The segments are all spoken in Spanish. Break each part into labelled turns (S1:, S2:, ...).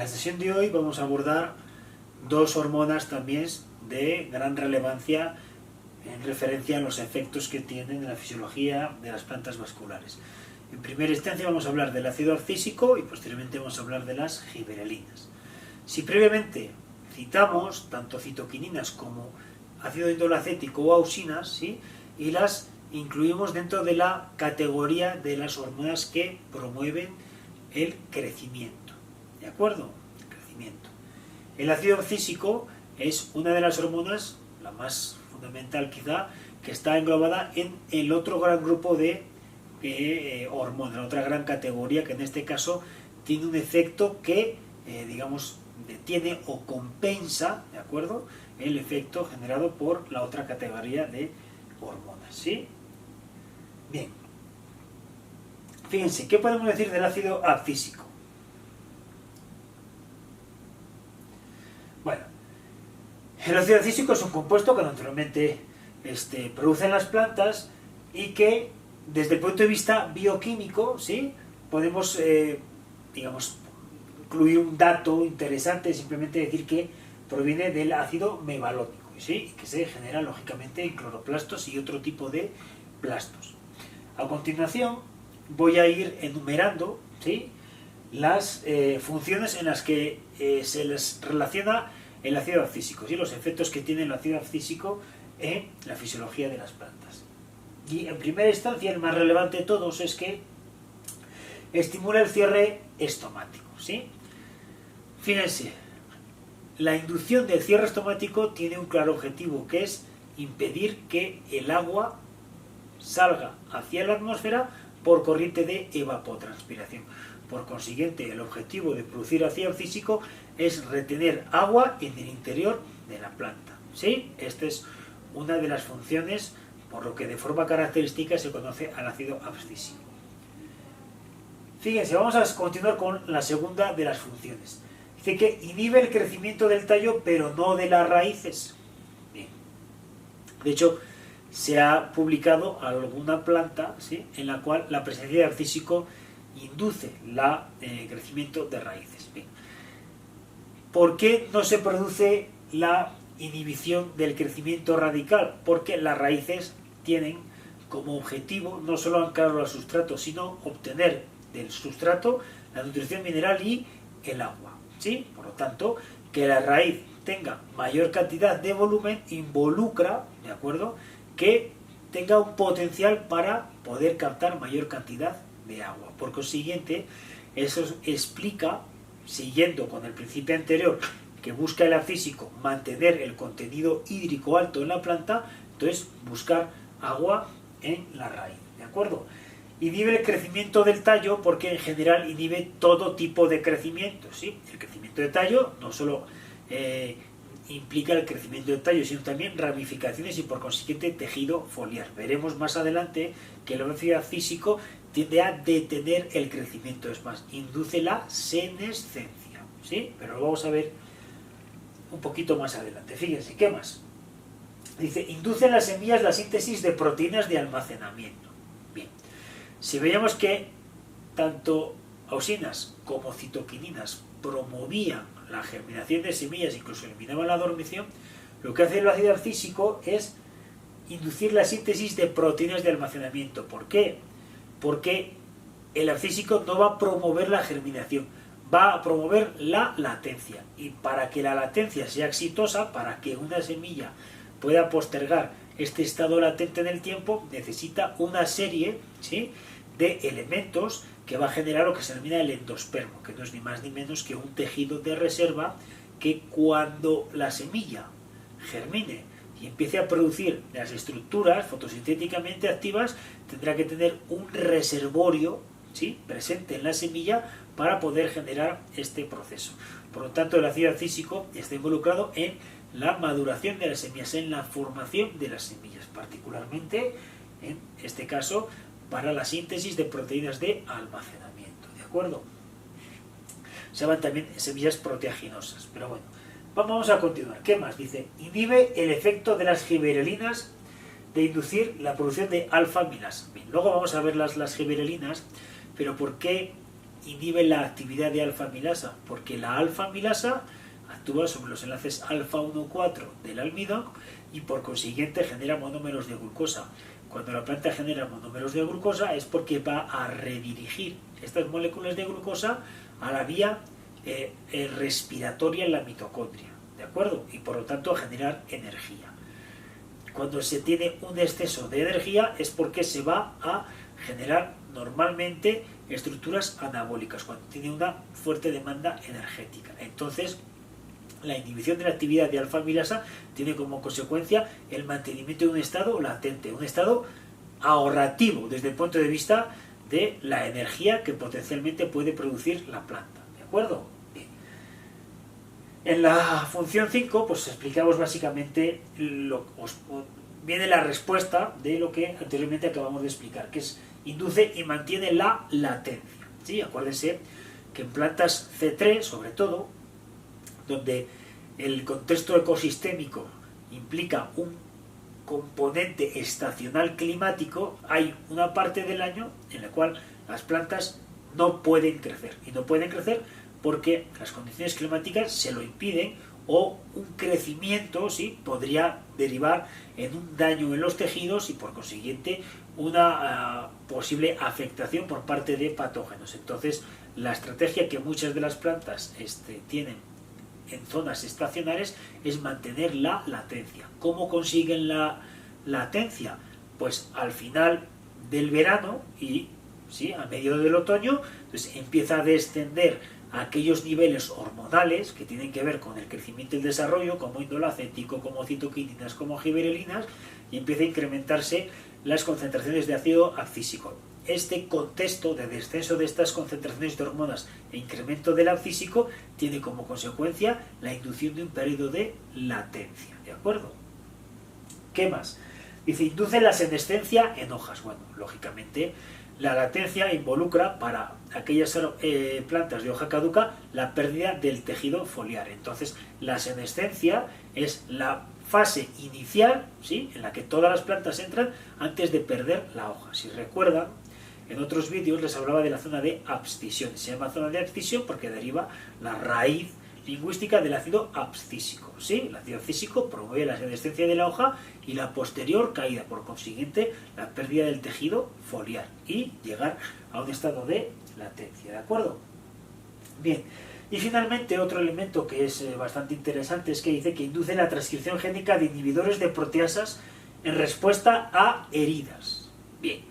S1: la sesión de hoy vamos a abordar dos hormonas también de gran relevancia en referencia a los efectos que tienen en la fisiología de las plantas vasculares. En primera instancia vamos a hablar del ácido abscísico y posteriormente vamos a hablar de las gibberelinas. Si previamente citamos tanto citoquininas como ácido indolacético o auxinas, ¿sí?, y las incluimos dentro de la categoría de las hormonas que promueven el crecimiento. ¿De acuerdo? El crecimiento. El ácido abscísico es una de las hormonas, la más fundamental quizá, que está englobada en el otro gran grupo de hormonas, la otra gran categoría que en este caso tiene un efecto que, digamos, detiene o compensa, ¿de acuerdo?, el efecto generado por la otra categoría de hormonas, ¿sí? Bien. Fíjense, ¿qué podemos decir del ácido abscísico? Bueno, el ácido abscísico es un compuesto que naturalmente producen las plantas y que desde el punto de vista bioquímico, ¿sí?, podemos, digamos, incluir un dato interesante, simplemente decir que proviene del ácido mevalónico, ¿sí?, y que se genera lógicamente en cloroplastos y otro tipo de plastos. A continuación voy a ir enumerando, ¿sí?, las funciones en las que se les relaciona el ácido abscísico, ¿sí?, los efectos que tiene el ácido abscísico en la fisiología de las plantas. Y en primera instancia el más relevante de todos es que estimula el cierre estomático, ¿sí? Fíjense, la inducción del cierre estomático tiene un claro objetivo, que es impedir que el agua salga hacia la atmósfera por corriente de evapotranspiración. Por consiguiente, el objetivo de producir ácido abscísico es retener agua en el interior de la planta, ¿sí? Esta es una de las funciones, por lo que de forma característica se conoce al ácido abscísico. Fíjense, vamos a continuar con la segunda de las funciones. Dice que inhibe el crecimiento del tallo, pero no de las raíces. Bien. De hecho, se ha publicado alguna planta, ¿sí?, en la cual la presencia de abscísico induce el crecimiento de raíces. Bien. ¿Por qué no se produce la inhibición del crecimiento radical? Porque las raíces tienen como objetivo no solo anclar al sustrato, sino obtener del sustrato la nutrición mineral y el agua, ¿sí? Por lo tanto, que la raíz tenga mayor cantidad de volumen involucra, ¿de acuerdo?, que tenga un potencial para poder captar mayor cantidad de agua. Por consiguiente, eso explica, siguiendo con el principio anterior, que busca el abscísico mantener el contenido hídrico alto en la planta, entonces buscar agua en la raíz, ¿de acuerdo? Inhibe el crecimiento del tallo porque en general inhibe todo tipo de crecimiento, ¿sí? El crecimiento de tallo no solo implica el crecimiento del tallo, sino también ramificaciones y por consiguiente tejido foliar. Veremos más adelante que el ácido abscísico tiende a detener el crecimiento, es más, induce la senescencia, ¿sí? Pero lo vamos a ver un poquito más adelante. Fíjense, ¿qué más? Dice, induce en las semillas la síntesis de proteínas de almacenamiento. Bien, si veíamos que tanto auxinas como citoquininas promovían la germinación de semillas, incluso eliminaban la dormición, lo que hace el ácido abscísico es inducir la síntesis de proteínas de almacenamiento. ¿Por qué? Porque el abscísico no va a promover la germinación, va a promover la latencia. Y para que la latencia sea exitosa, para que una semilla pueda postergar este estado latente en el tiempo, necesita una serie, ¿sí?, de elementos que va a generar lo que se denomina el endospermo, que no es ni más ni menos que un tejido de reserva que cuando la semilla germine y empiece a producir las estructuras fotosintéticamente activas, tendrá que tener un reservorio, ¿sí?, presente en la semilla para poder generar este proceso. Por lo tanto, el ácido abscísico está involucrado en la maduración de las semillas, en la formación de las semillas, particularmente en este caso para la síntesis de proteínas de almacenamiento, ¿de acuerdo? Se llaman también semillas proteaginosas, pero bueno, vamos a continuar. ¿Qué más? Dice, inhibe el efecto de las gibberelinas de inducir la producción de alfa-amilasa. Bien, luego vamos a ver las gibberelinas, pero ¿por qué inhibe la actividad de alfa-amilasa? Porque la alfa-amilasa actúa sobre los enlaces alfa-1,4 del almidón y por consiguiente genera monómeros de glucosa. Cuando la planta genera monómeros de glucosa es porque va a redirigir estas moléculas de glucosa a la vía respiratoria en la mitocondria, ¿de acuerdo? Y por lo tanto a generar energía. Cuando se tiene un exceso de energía es porque se va a generar normalmente estructuras anabólicas, cuando tiene una fuerte demanda energética. Entonces, la inhibición de la actividad de alfa-amilasa tiene como consecuencia el mantenimiento de un estado latente, un estado ahorrativo desde el punto de vista de la energía que potencialmente puede producir la planta. ¿De acuerdo? Bien. En la función 5, pues explicamos básicamente, viene la respuesta de lo que anteriormente acabamos de explicar, que es induce y mantiene la latencia. ¿Sí? Acuérdense que en plantas C3, sobre todo, donde el contexto ecosistémico implica un componente estacional climático, hay una parte del año en la cual las plantas no pueden crecer. Y no pueden crecer porque las condiciones climáticas se lo impiden, o un crecimiento ¿sí? podría derivar en un daño en los tejidos y por consiguiente una posible afectación por parte de patógenos. Entonces, la estrategia que muchas de las plantas tienen en zonas estacionales es mantener la latencia. ¿Cómo consiguen la latencia? Pues al final del verano y ¿sí? a medio del otoño, pues empieza a descender a aquellos niveles hormonales que tienen que ver con el crecimiento y el desarrollo, como índole acético, como citoquininas, como giberelinas, y empieza a incrementarse las concentraciones de ácido abscísico. Este contexto de descenso de estas concentraciones de hormonas e incremento del abscísico tiene como consecuencia la inducción de un periodo de latencia. ¿De acuerdo? ¿Qué más? Dice, induce la senescencia en hojas. Bueno, lógicamente, la latencia involucra para aquellas plantas de hoja caduca la pérdida del tejido foliar. Entonces, la senescencia es la fase inicial, ¿sí? en la que todas las plantas entran antes de perder la hoja. Si recuerdan, en otros vídeos les hablaba de la zona de abscisión. Se llama zona de abscisión porque deriva la raíz lingüística del ácido abscísico. ¿Sí? El ácido abscísico promueve la senescencia de la hoja y la posterior caída, por consiguiente, la pérdida del tejido foliar y llegar a un estado de latencia. ¿De acuerdo? Bien. Y finalmente, otro elemento que es bastante interesante es que dice que induce la transcripción génica de inhibidores de proteasas en respuesta a heridas. Bien.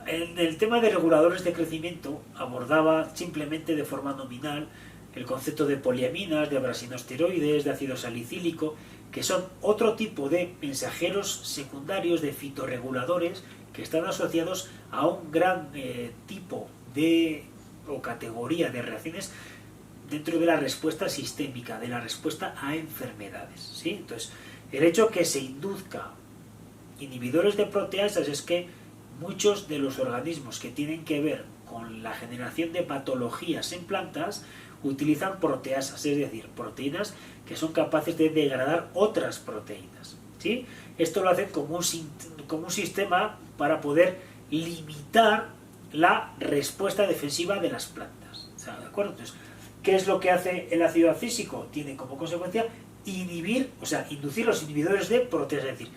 S1: En el tema de reguladores de crecimiento abordaba simplemente de forma nominal el concepto de poliaminas, de abrasinosteroides, de ácido salicílico, que son otro tipo de mensajeros secundarios de fitorreguladores que están asociados a un gran tipo de o categoría de reacciones dentro de la respuesta sistémica, de la respuesta a enfermedades. ¿Sí? Entonces, el hecho que se induzca inhibidores de proteasas es que muchos de los organismos que tienen que ver con la generación de patologías en plantas utilizan proteasas, es decir, proteínas que son capaces de degradar otras proteínas. ¿Sí? Esto lo hacen como un sistema para poder limitar la respuesta defensiva de las plantas. ¿De acuerdo? Entonces, ¿qué es lo que hace el ácido abscísico? Tiene como consecuencia inducir los inhibidores de proteasas, es decir,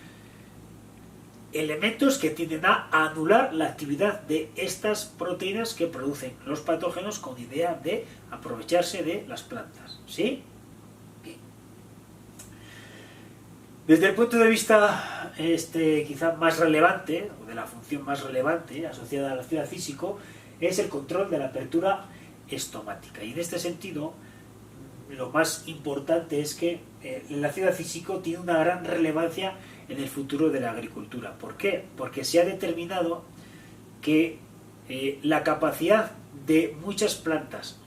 S1: elementos que tienden a anular la actividad de estas proteínas que producen los patógenos con idea de aprovecharse de las plantas. ¿Sí? Bien. Desde el punto de vista quizá más relevante, o de la función más relevante asociada al ácido abscísico, es el control de la apertura estomática. Y en este sentido, lo más importante es que el ácido abscísico tiene una gran relevancia en el futuro de la agricultura. ¿Por qué? Porque se ha determinado que la capacidad de muchas plantas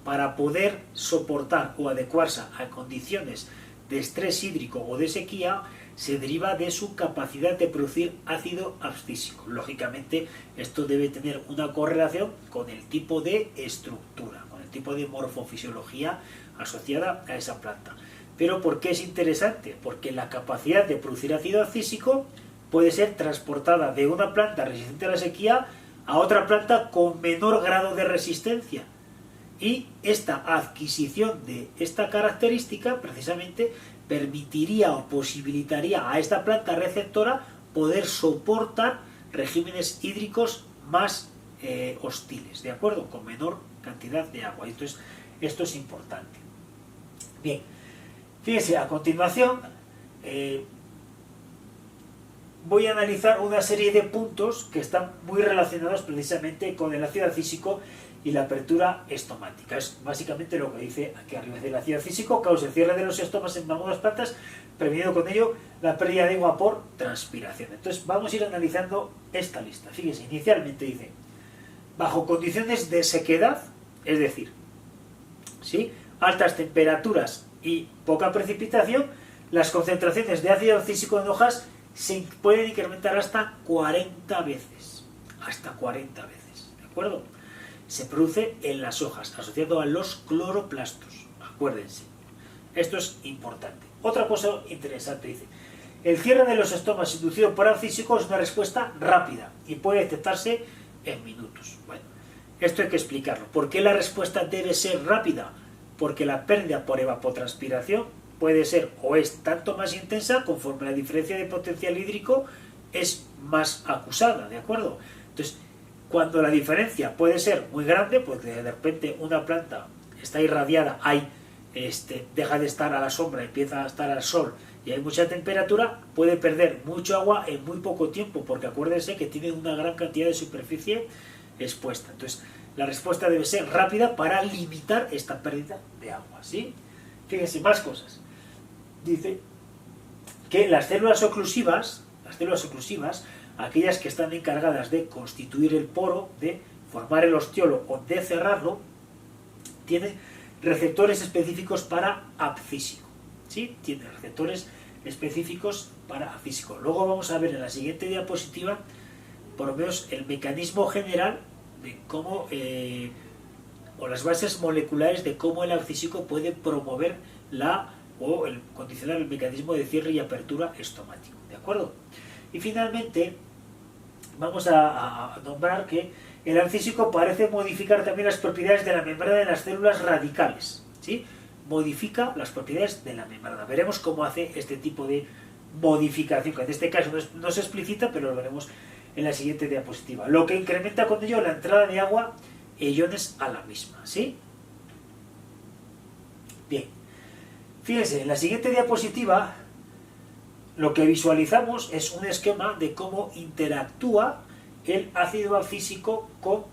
S1: para poder soportar o adecuarse a condiciones de estrés hídrico o de sequía se deriva de su capacidad de producir ácido abscísico. Lógicamente, esto debe tener una correlación con el tipo de estructura, con el tipo de morfofisiología asociada a esa planta. Pero ¿por qué es interesante? Porque la capacidad de producir ácido abscísico puede ser transportada de una planta resistente a la sequía a otra planta con menor grado de resistencia. Y esta adquisición de esta característica precisamente permitiría o posibilitaría a esta planta receptora poder soportar regímenes hídricos más hostiles, ¿de acuerdo? Con menor cantidad de agua. Entonces, esto es importante. Bien, fíjense, a continuación voy a analizar una serie de puntos que están muy relacionados precisamente con el ácido físico y la apertura estomática. Es básicamente lo que dice aquí arriba. El ácido físico causa el cierre de los estomas en algunas plantas, previniendo con ello la pérdida de agua por transpiración. Entonces vamos a ir analizando esta lista. Fíjense, inicialmente dice, bajo condiciones de sequedad, es decir, ¿sí?, altas temperaturas y poca precipitación, las concentraciones de ácido físico en hojas se pueden incrementar hasta 40 veces. Hasta 40 veces, ¿de acuerdo? Se produce en las hojas, asociado a los cloroplastos. Acuérdense, esto es importante. Otra cosa interesante dice, el cierre de los estomas inducido por ácido físico es una respuesta rápida y puede detectarse en minutos. Bueno, esto hay que explicarlo. ¿Por qué la respuesta debe ser rápida? Porque la pérdida por evapotranspiración puede ser o es tanto más intensa conforme la diferencia de potencial hídrico es más acusada, ¿de acuerdo? Entonces, cuando la diferencia puede ser muy grande, porque de repente una planta está irradiada, deja de estar a la sombra, empieza a estar al sol y hay mucha temperatura, puede perder mucho agua en muy poco tiempo, porque acuérdense que tiene una gran cantidad de superficie expuesta. Entonces, la respuesta debe ser rápida para limitar esta pérdida de agua, ¿sí? Fíjense, más cosas. Dice que las células oclusivas, aquellas que están encargadas de constituir el poro, de formar el ostiolo o de cerrarlo, tienen receptores específicos para abscísico, ¿sí? Tienen receptores específicos para abscísico. Luego vamos a ver en la siguiente diapositiva, por lo menos, el mecanismo general de cómo, o las bases moleculares de cómo el abscísico puede promover condicionar el mecanismo de cierre y apertura estomático, ¿de acuerdo? Y finalmente vamos a nombrar que el abscísico parece modificar también las propiedades de la membrana de las células radicales, ¿sí? Modifica las propiedades de la membrana. Veremos cómo hace este tipo de modificación, que en este caso no se explicita, pero lo veremos en la siguiente diapositiva. Lo que incrementa con ello la entrada de agua e iones a la misma, ¿sí? Bien. Fíjense, en la siguiente diapositiva lo que visualizamos es un esquema de cómo interactúa el ácido abscísico con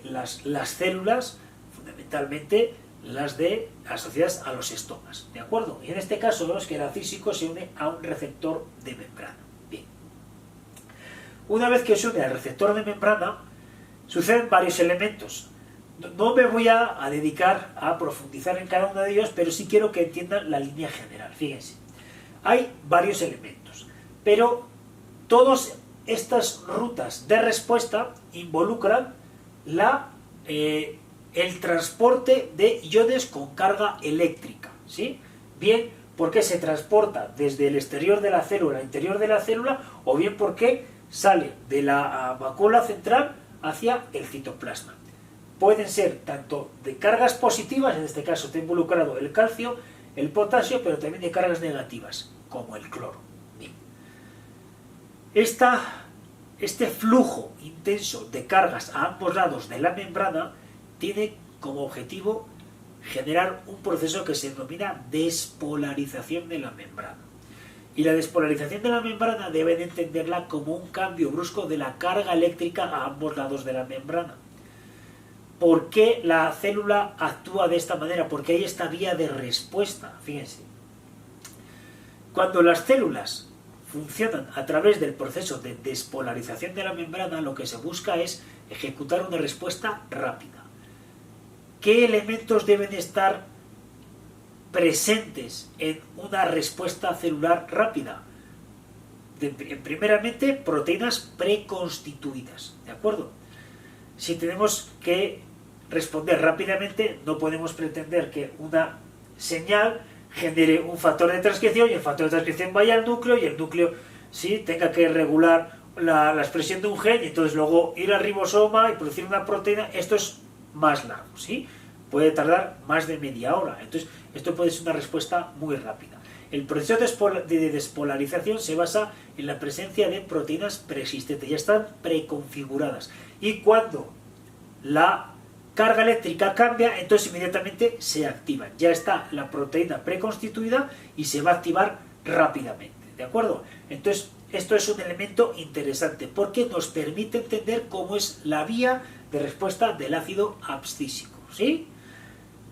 S1: las células, fundamentalmente las asociadas a los estomas, ¿de acuerdo? Y en este caso vemos que el abscísico se une a un receptor de membrana. Bien. Una vez que se une al receptor de membrana, suceden varios elementos. No me voy a dedicar a profundizar en cada uno de ellos, pero sí quiero que entiendan la línea general. Fíjense, hay varios elementos, pero todas estas rutas de respuesta involucran el transporte de iones con carga eléctrica, ¿sí? Bien porque se transporta desde el exterior de la célula al interior de la célula, o bien porque sale de la vacuola central hacia el citoplasma. Pueden ser tanto de cargas positivas, en este caso está involucrado el calcio, el potasio, pero también de cargas negativas, como el cloro. Bien. Este flujo intenso de cargas a ambos lados de la membrana tiene como objetivo generar un proceso que se denomina despolarización de la membrana. Y la despolarización de la membrana deben entenderla como un cambio brusco de la carga eléctrica a ambos lados de la membrana. ¿Por qué la célula actúa de esta manera? Porque hay esta vía de respuesta. Fíjense. Cuando las células funcionan a través del proceso de despolarización de la membrana, lo que se busca es ejecutar una respuesta rápida. ¿Qué elementos deben estar presentes en una respuesta celular rápida? Primeramente, proteínas preconstituidas, ¿de acuerdo? Si tenemos que responder rápidamente, no podemos pretender que una señal genere un factor de transcripción y el factor de transcripción vaya al núcleo y el núcleo sí tenga que regular la expresión de un gen y entonces luego ir al ribosoma y producir una proteína, esto es más largo, ¿sí? Puede tardar más de media hora. Entonces, esto puede ser una respuesta muy rápida. El proceso de despolarización se basa en la presencia de proteínas preexistentes, ya están preconfiguradas. Y cuando la carga eléctrica cambia, entonces inmediatamente se activan. Ya está la proteína preconstituida y se va a activar rápidamente, ¿de acuerdo? Entonces, esto es un elemento interesante porque nos permite entender cómo es la vía de respuesta del ácido abscísico, ¿sí?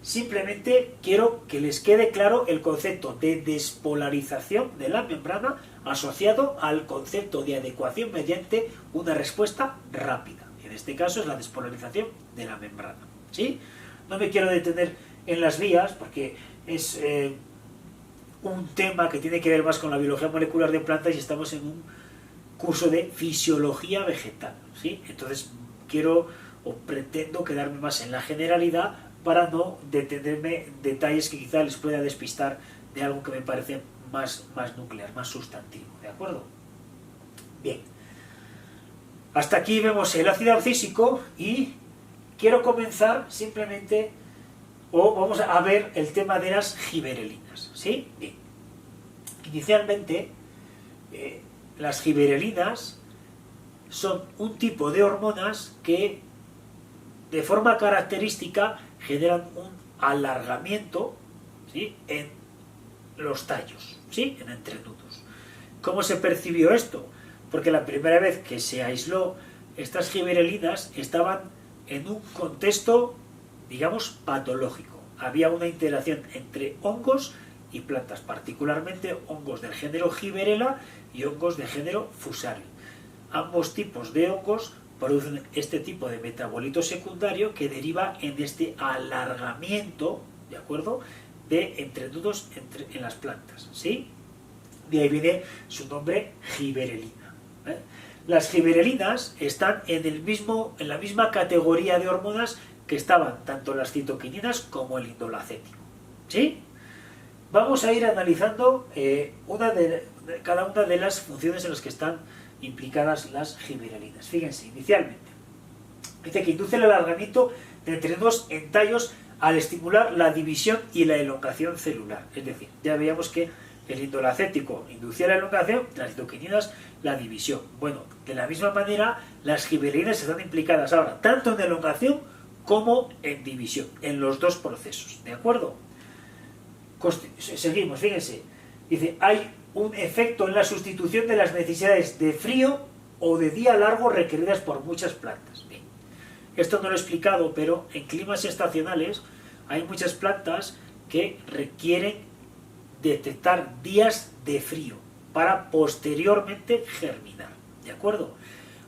S1: Simplemente quiero que les quede claro el concepto de despolarización de la membrana asociado al concepto de adecuación mediante una respuesta rápida. En este caso es la despolarización de la membrana, ¿sí? No me quiero detener en las vías porque es un tema que tiene que ver más con la biología molecular de plantas y estamos en un curso de fisiología vegetal, ¿sí? Entonces quiero o pretendo quedarme más en la generalidad para no detenerme en detalles que quizá les pueda despistar de algo que me parece más nuclear, más sustantivo, ¿de acuerdo? Bien, hasta aquí vemos el ácido abscísico y quiero comenzar simplemente, o vamos a ver el tema de las giberelinas, ¿sí? Bien, inicialmente las giberelinas son un tipo de hormonas que de forma característica generan un alargamiento, ¿sí?, en los tallos, ¿sí?, en entrenudos. ¿Cómo se percibió esto? Porque la primera vez que se aisló estas giberelinas estaban en un contexto, digamos, patológico. Había una interacción entre hongos y plantas, particularmente hongos del género Giberella y hongos del género Fusarium. Ambos tipos de hongos producen este tipo de metabolito secundario que deriva en este alargamiento, ¿de acuerdo?, de entrenudos en las plantas, ¿sí? De ahí viene su nombre giberelina, ¿eh? Las giberelinas están en la misma categoría de hormonas que estaban tanto las citoquininas como el indolacético, ¿sí? Vamos a ir analizando cada una de las funciones en las que están implicadas las giberelinas. Fíjense, inicialmente dice que induce el alargamiento de entrenudos en tallos al estimular la división y la elongación celular. Es decir, ya veíamos que el indolacético inducía la elongación, las citoquininas la división. Bueno, de la misma manera las giberelinas están implicadas ahora tanto en elongación como en división, en los dos procesos, ¿de acuerdo? Seguimos, fíjense, dice, hay un efecto en la sustitución de las necesidades de frío o de día largo requeridas por muchas plantas. Bien, esto no lo he explicado, pero en climas estacionales hay muchas plantas que requieren detectar días de frío para posteriormente germinar, ¿de acuerdo?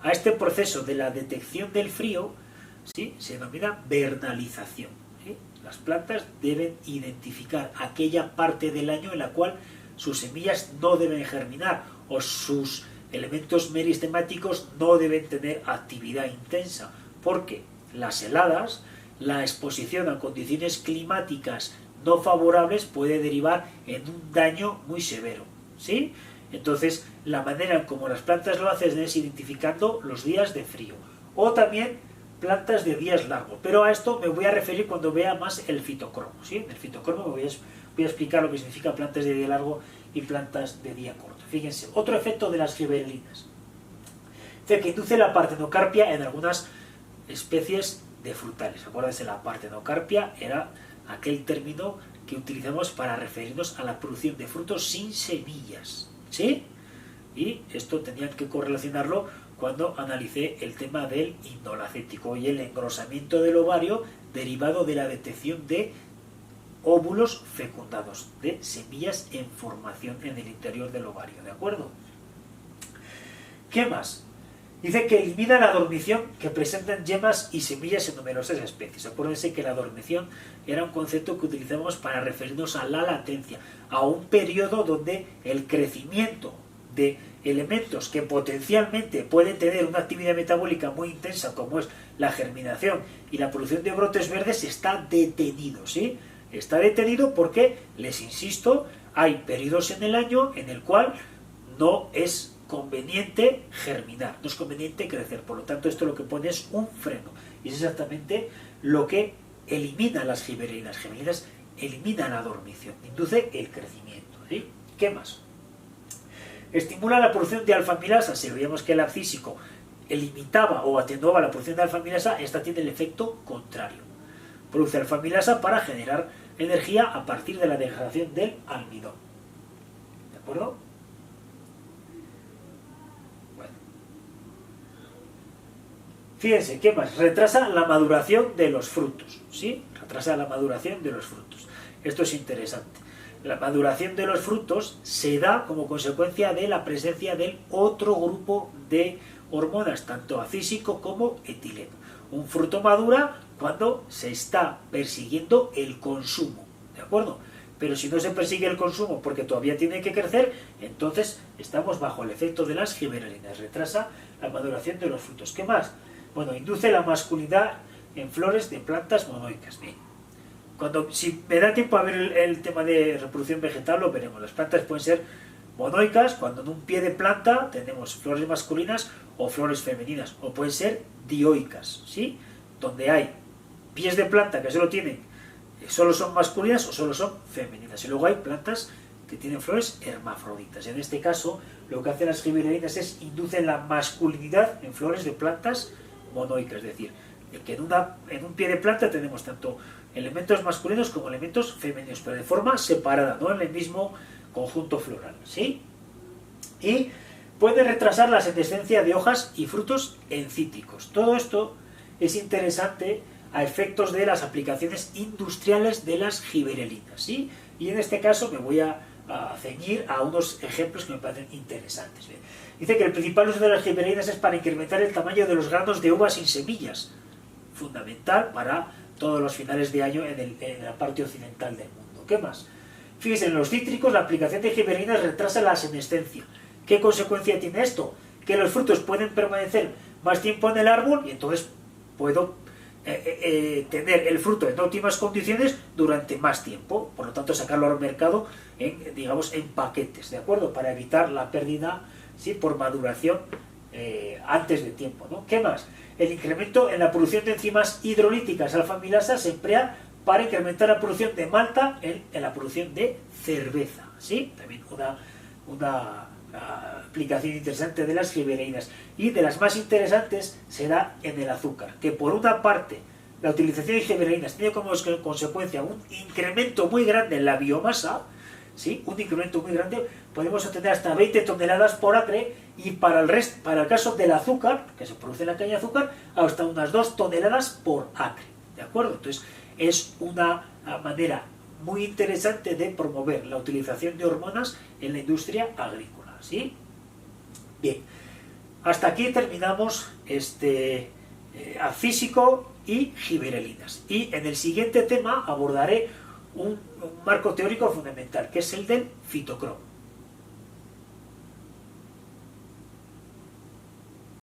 S1: A este proceso de la detección del frío, ¿sí?, se denomina vernalización, ¿sí? Las plantas deben identificar aquella parte del año en la cual sus semillas no deben germinar o sus elementos meristemáticos no deben tener actividad intensa, porque las heladas, la exposición a condiciones climáticas no favorables puede derivar en un daño muy severo, ¿sí? Entonces, la manera en como las plantas lo hacen es identificando los días de frío o también plantas de días largos, pero a esto me voy a referir cuando vea más el fitocromo, ¿sí? En el fitocromo voy a explicar lo que significa plantas de día largo y plantas de día corto. Fíjense, otro efecto de las giberelinas. Dice que induce la partenocarpia en algunas especies de frutales. Acuérdense, la partenocarpia era aquel término que utilizamos para referirnos a la producción de frutos sin semillas, ¿sí? Y esto tenían que correlacionarlo cuando analicé el tema del indolacético y el engrosamiento del ovario derivado de la detección de óvulos fecundados, de semillas en formación en el interior del ovario, ¿de acuerdo? ¿Qué más? Dice que elimina la dormición que presentan yemas y semillas en numerosas especies. Acuérdense que la dormición era un concepto que utilizamos para referirnos a la latencia, a un periodo donde el crecimiento de elementos que potencialmente pueden tener una actividad metabólica muy intensa, como es la germinación y la producción de brotes verdes, está detenido, ¿sí? Está detenido porque, les insisto, hay periodos en el año en el cual no es conveniente germinar, no es conveniente crecer. Por lo tanto, esto lo que pone es un freno. Y es exactamente lo que elimina las gibberelinas. Las gibberelinas eliminan la dormición, induce el crecimiento. ¿Sí? ¿Qué más? Estimula la producción de alfa-amilasa. Si veíamos que el abscísico limitaba o atenuaba la producción de alfa-amilasa, esta tiene el efecto contrario. Produce alfa-amilasa para generar energía a partir de la degradación del almidón. ¿De acuerdo? Bueno. Fíjense, ¿qué más? Retrasa la maduración de los frutos. ¿Sí? Retrasa la maduración de los frutos. Esto es interesante. La maduración de los frutos se da como consecuencia de la presencia del otro grupo de hormonas, tanto abscísico como etileno. Un fruto madura cuando se está persiguiendo el consumo, ¿de acuerdo? Pero si no se persigue el consumo porque todavía tiene que crecer, entonces estamos bajo el efecto de las gibberelinas. Retrasa la maduración de los frutos. ¿Qué más? Bueno, induce la masculinidad en flores de plantas monoicas. Bien. Si me da tiempo a ver el tema de reproducción vegetal, lo veremos. Las plantas pueden ser monoicas, cuando en un pie de planta tenemos flores masculinas o flores femeninas, o pueden ser dioicas, ¿sí? Donde hay pies de planta que solo son masculinas o solo son femeninas. Y luego hay plantas que tienen flores hermafroditas. En este caso, lo que hacen las gibberelinas es inducen la masculinidad en flores de plantas monoicas, es decir, que en un pie de planta tenemos tanto elementos masculinos como elementos femeninos, pero de forma separada, no en el mismo conjunto floral, ¿sí? Y puede retrasar la senescencia de hojas y frutos encíticos. Todo esto es interesante a efectos de las aplicaciones industriales de las gibberelinas, ¿sí? Y en este caso me voy a ceñir a unos ejemplos que me parecen interesantes. ¿Bien? Dice que el principal uso de las gibberelinas es para incrementar el tamaño de los granos de uvas sin semillas, fundamental para todos los finales de año en la parte occidental del mundo. ¿Qué más? Fíjense, en los cítricos la aplicación de gibberelinas retrasa la senescencia. ¿Qué consecuencia tiene esto? Que los frutos pueden permanecer más tiempo en el árbol y entonces puedo tener el fruto en óptimas condiciones durante más tiempo, por lo tanto sacarlo al mercado en paquetes, ¿de acuerdo? Para evitar la pérdida, ¿sí?, por maduración antes de tiempo, ¿no? ¿Qué más? El incremento en la producción de enzimas hidrolíticas alfa-amilasa se emplea para incrementar la producción de malta en la producción de cerveza, ¿sí? También una aplicación interesante de las gibberelinas. Y de las más interesantes se da en el azúcar, que por una parte la utilización de gibberelinas tiene como consecuencia un incremento muy grande en la biomasa, ¿sí? Un incremento muy grande, podemos obtener hasta 20 toneladas por acre, y para el caso del azúcar, que se produce en la caña de azúcar, hasta unas 2 toneladas por acre, ¿de acuerdo? Entonces es una manera muy interesante de promover la utilización de hormonas en la industria agrícola, ¿sí? Bien, hasta aquí terminamos abscísico y gibberelinas, y en el siguiente tema abordaré un marco teórico fundamental, que es el del fitocromo.